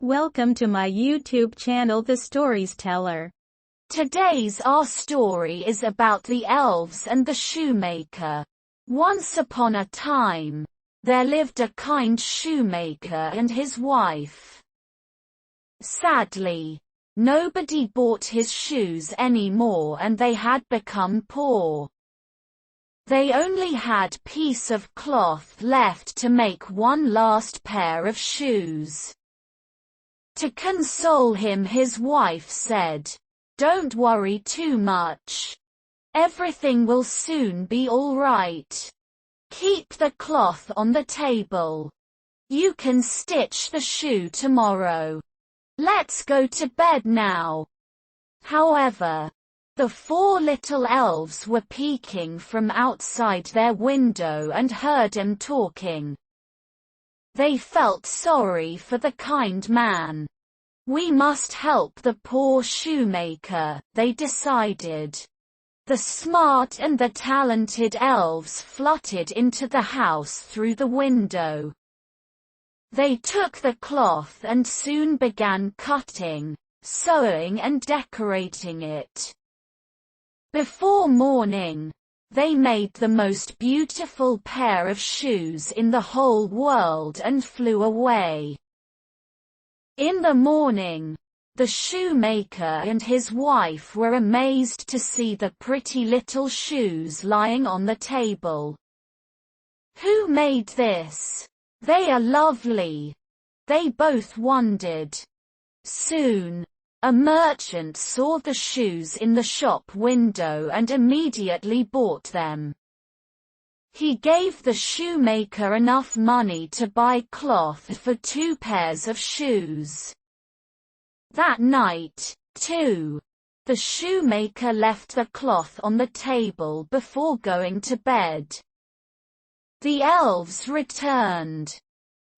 Welcome to my YouTube channel, The Stories Teller. Today's our story is about the elves and the shoemaker. Once upon a time, there lived a kind shoemaker and his wife. Sadly, nobody bought his shoes anymore and they had become poor. They only had a piece of cloth left to make one last pair of shoes. To console him, his wife said, "Don't worry too much. Everything will soon be all right. Keep the cloth on the table. You can stitch the shoe tomorrow. Let's go to bed now." However, the four little elves were peeking from outside their window and heard him talking. They felt sorry for the kind man. "We must help the poor shoemaker," they decided. The smart and the talented elves fluttered into the house through the window. They took the cloth and soon began cutting, sewing and decorating it. Before morning, they made the most beautiful pair of shoes in the whole world and flew away. In the morning, the shoemaker and his wife were amazed to see the pretty little shoes lying on the table. "Who made this? They are lovely," they both wondered. Soon, a merchant saw the shoes in the shop window and immediately bought them. He gave the shoemaker enough money to buy cloth for 2 pairs of shoes. That night, too, the shoemaker left the cloth on the table before going to bed. The elves returned.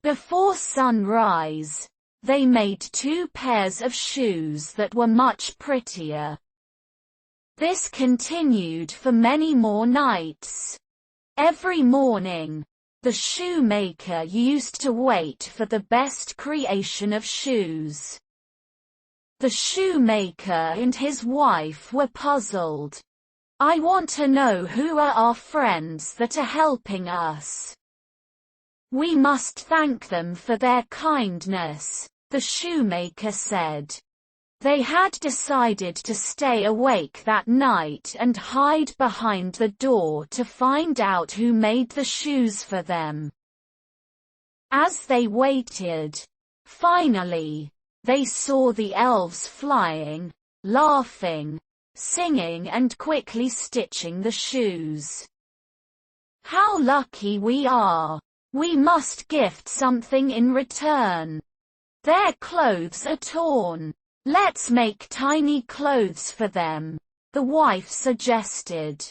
Before sunrise, they made 2 pairs of shoes that were much prettier. This continued for many more nights. Every morning, the shoemaker used to wait for the best creation of shoes. The shoemaker and his wife were puzzled. "I want to know who are our friends that are helping us. We must thank them for their kindness," the shoemaker said. They had decided to stay awake that night and hide behind the door to find out who made the shoes for them. As they waited, finally, they saw the elves flying, laughing, singing and quickly stitching the shoes. "How lucky we are! We must gift something in return. Their clothes are torn. Let's make tiny clothes for them," the wife suggested.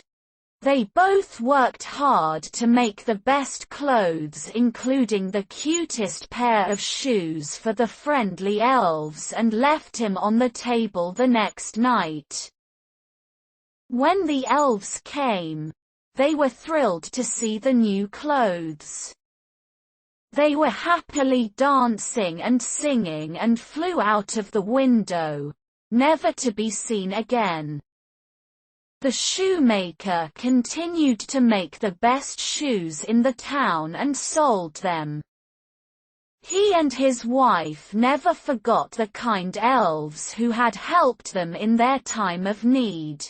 They both worked hard to make the best clothes, including the cutest pair of shoes for the friendly elves, and left him on the table the next night. When the elves came, they were thrilled to see the new clothes. They were happily dancing and singing and flew out of the window, never to be seen again. The shoemaker continued to make the best shoes in the town and sold them. He and his wife never forgot the kind elves who had helped them in their time of need.